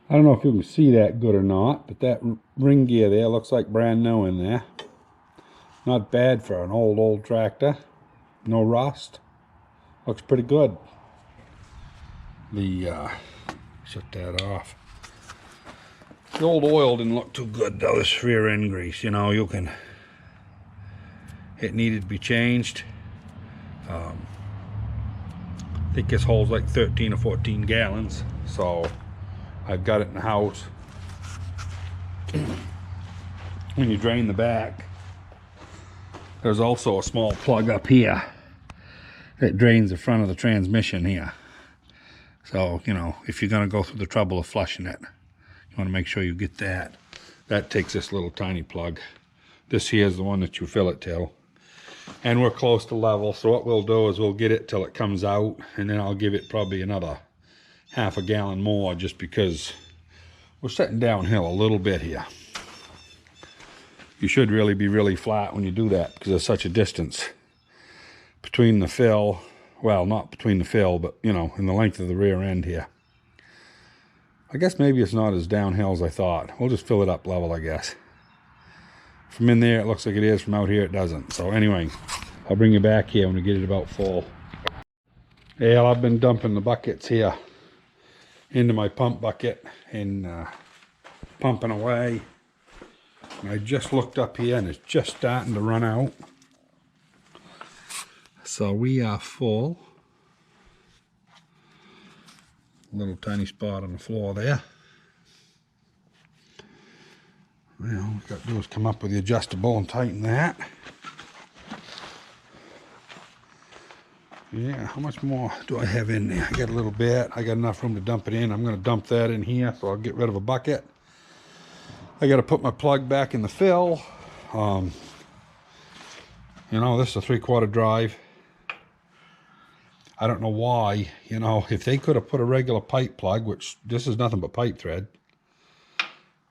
I don't know if you can see that good or not, but that ring gear there looks like brand new in there. Not bad for an old tractor. No rust. Looks pretty good. Shut that off. The old oil didn't look too good though, this rear end grease, you know, it needed to be changed. I think this holds like 13 or 14 gallons, so I've got it in the house. When you drain the back, there's also a small plug up here that drains the front of the transmission here. So, you know, if you're going to go through the trouble of flushing it, you want to make sure you get that. That takes this little tiny plug. This here is the one that you fill it till. And we're close to level, so what we'll do is we'll get it till it comes out, and then I'll give it probably another half a gallon more, just because we're setting downhill a little bit here. You should really be really flat when you do that, because there's such a distance between the fill, well, not between the fill, but, you know, in the length of the rear end here. I guess maybe it's not as downhill as I thought. We'll just fill it up level, I guess. From in there, it looks like it is. From out here, it doesn't. So anyway, I'll bring you back here when we get it about full. Yeah, I've been dumping the buckets here into my pump bucket and pumping away. And I just looked up here and it's just starting to run out. So we are full. Little tiny spot on the floor there. Well, we've got to do is come up with the adjustable and tighten that. Yeah, how much more do I have in there? I got a little bit. I got enough room to dump it in. I'm going to dump that in here, so I'll get rid of a bucket. I got to put my plug back in the fill. You know, this is a 3/4 drive. I don't know why, you know, if they could have put a regular pipe plug, which this is nothing but pipe thread,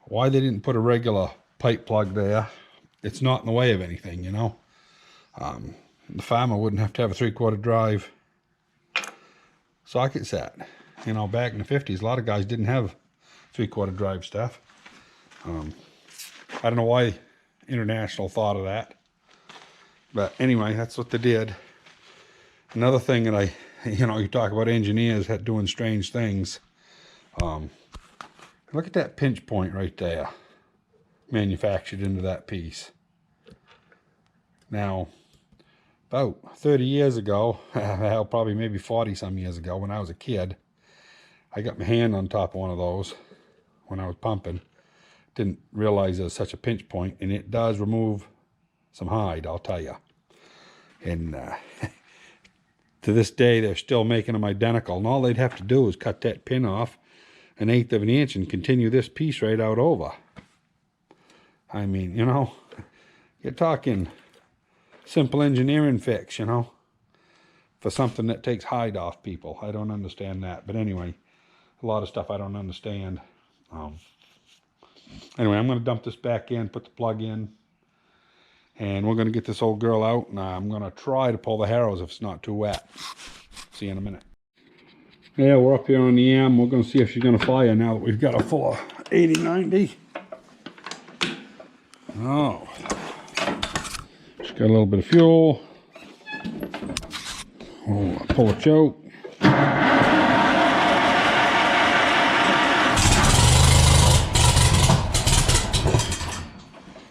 why they didn't put a regular pipe plug there. It's not in the way of anything, you know. The farmer wouldn't have to have a 3/4 drive socket set. You know, back in the 50s, a lot of guys didn't have 3/4 drive stuff. I don't know why International thought of that. But anyway, that's what they did. Another thing that you know, you talk about engineers doing strange things. Look at that pinch point right there, manufactured into that piece. Now, about 30 years ago, well, probably maybe 40 some years ago, when I was a kid, I got my hand on top of one of those when I was pumping. Didn't realize there was such a pinch point, and it does remove some hide, I'll tell you. And to this day, they're still making them identical, and all they'd have to do is cut that pin off 1/8 of an inch and continue this piece right out over. I mean, you know, you're talking simple engineering fix, you know, for something that takes hide off people. I don't understand that. But anyway, a lot of stuff I don't understand. Anyway, I'm going to dump this back in, put the plug in, and we're going to get this old girl out, and I'm going to try to pull the harrows if it's not too wet. See you in a minute. Yeah, we're up here on the M. We're going to see if she's going to fire now that we've got a full 80-90. Oh, she's got a little bit of fuel. Oh, I pull a choke.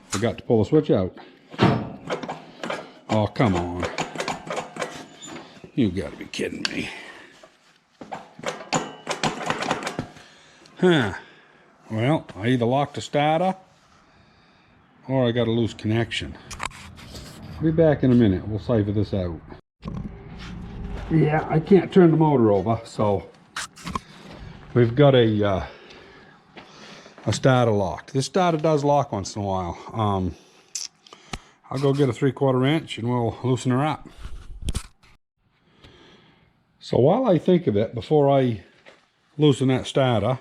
Forgot to pull the switch out. Oh, come on. You gotta be kidding me. Huh. Well, I either locked the starter or I got a loose connection. I'll be back in a minute. We'll cipher this out. Yeah, I can't turn the motor over, so we've got a starter locked. This starter does lock once in a while. I'll go get a 3/4 inch and we'll loosen her up. So while I think of it, before I loosen that starter,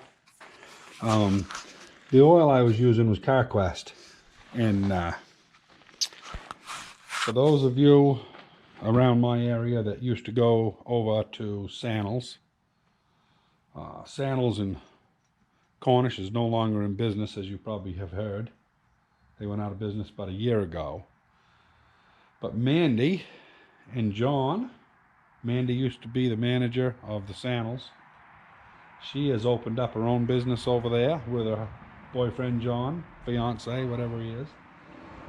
the oil I was using was CarQuest. And for those of you around my area that used to go over to Sandals and Cornish is no longer in business, as you probably have heard. They went out of business about a year ago. But Mandy and John, Mandy used to be the manager of the Sannels. She has opened up her own business over there with her boyfriend John, fiance, whatever he is.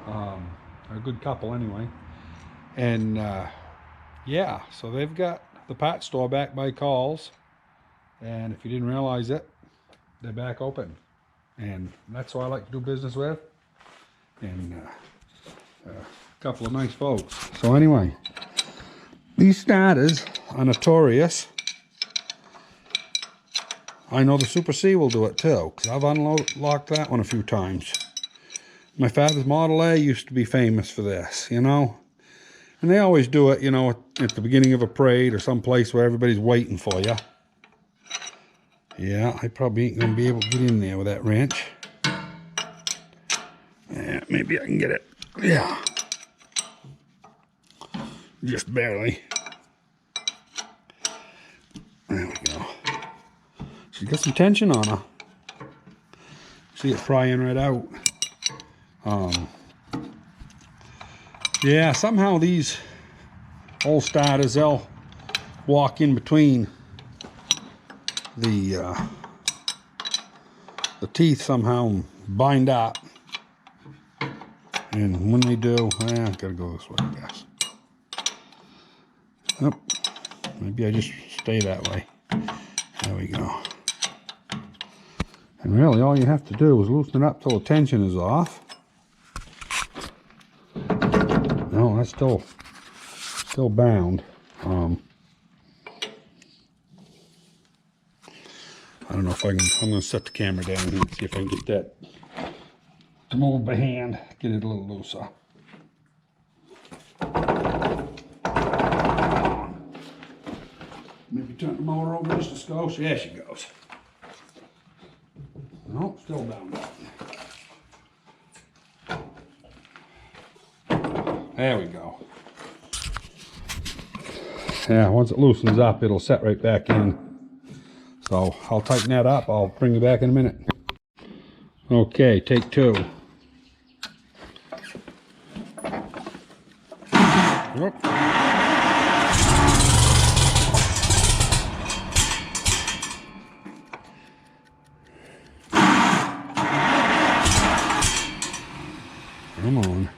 A good couple anyway. And yeah, so they've got the parts store back by Calls. And if you didn't realize it, they're back open. And that's who I like to do business with. And a couple of nice folks. So anyway, these starters are notorious. I know the Super C will do it too, because I've unlocked that one a few times. My father's Model A used to be famous for this, you know. And they always do it, you know, at the beginning of a parade or some place where everybody's waiting for you. Yeah, I probably ain't going to be able to get in there with that wrench. Yeah, maybe I can get it. Yeah. Just barely. There we go. She's got some tension on her. See it prying right out. Yeah, somehow these old starters, they'll walk in between the teeth somehow and bind up. And when they do, I gotta go this way, I guess. Oh, maybe I just stay that way. There we go. And really, all you have to do is loosen it up till the tension is off. No, that's still bound. I don't know if I can. I'm going to set the camera down here and see if I can get that to move by hand. Get it a little looser. Maybe turn the motor over just a skosh. There she goes. Nope, still bound up. There we go. Yeah, once it loosens up, it'll set right back in. So I'll tighten that up. I'll bring you back in a minute. Okay, take two. Whoop. Come on.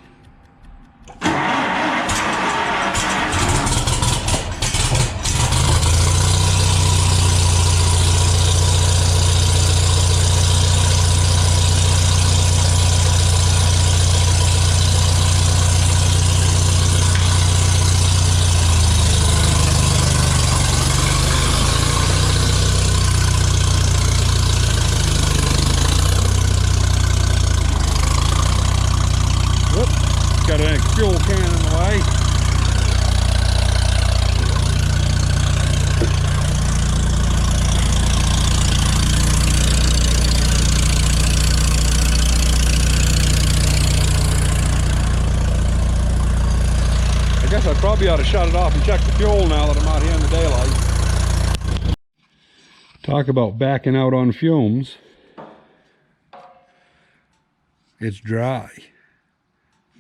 Got a fuel can in the way. I guess I probably ought to shut it off and check the fuel now that I'm out here in the daylight. Talk about backing out on fumes. It's dry.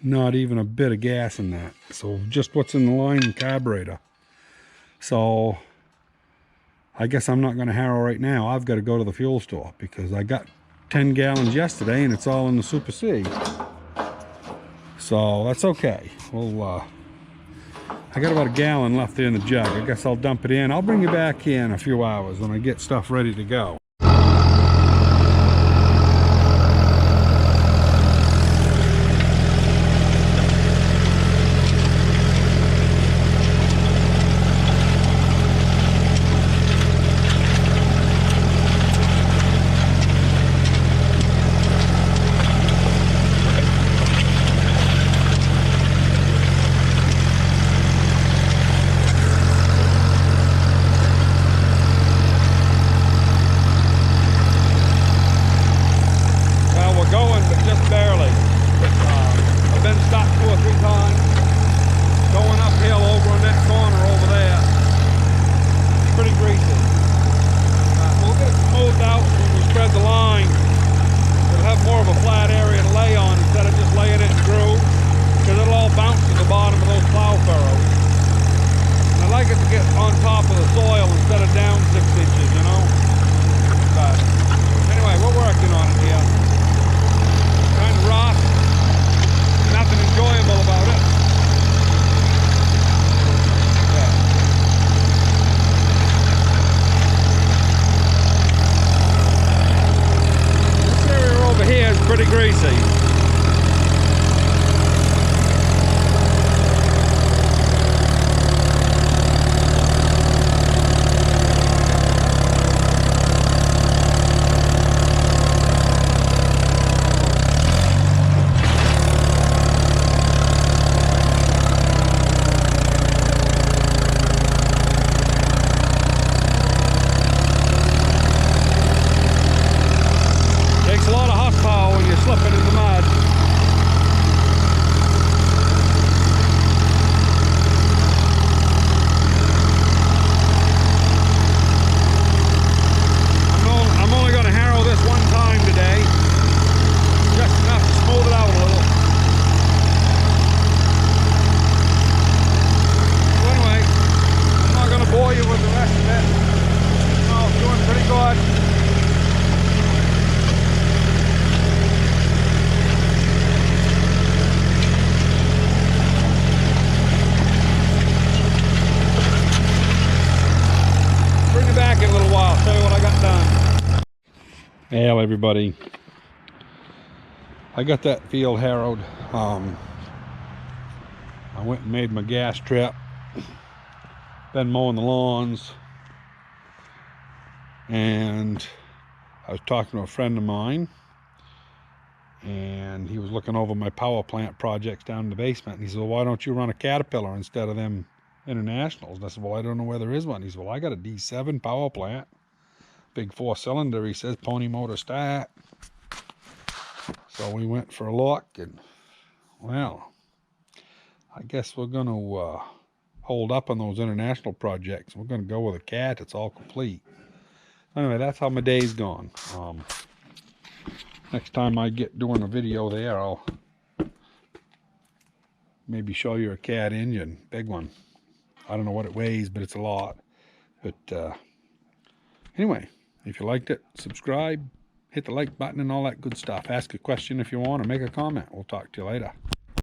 Not even a bit of gas in that. So just what's in the line and carburetor. So I guess I'm not going to harrow right now. I've got to go to the fuel store because I got 10 gallons yesterday and it's all in the Super C. So that's okay. Well, I got about a gallon left there in the jug. I guess I'll dump it in. I'll bring you back here in a few hours when I get stuff ready to go. like it to get on top of the soil instead of down 6 inches, you know. But anyway, we're working on it here. Kind of rough. Nothing enjoyable about it. Yeah. This area over here is pretty greasy. Takes a lot of horsepower when you're slipping in the mud. I'm only going to harrow this one time today, just enough to smooth it out a little. So anyway, I'm not going to bore you with the rest of it. No, it's doing pretty good. Bring it back in a little while, show you what I got done. Well, everybody, I got that field harrowed. I went and made my gas trip. Been mowing the lawns, and I was talking to a friend of mine, and he was looking over my power plant projects down in the basement, and he said, well, why don't you run a Caterpillar instead of them Internationals? And I said, well, I don't know where there is one. He said, well, I got a D7 power plant, big 4-cylinder. He says, pony motor start. So we went for a look, and well, I guess we're going to hold up on those International projects. We're going to go with a Cat. It's all complete. Anyway, that's how my day's gone. Next time I get doing a video there, I'll maybe show you a Cat engine, big one. I don't know what it weighs, but it's a lot. But anyway, if you liked it, subscribe, hit the like button and all that good stuff. Ask a question if you want, or make a comment. We'll talk to you later.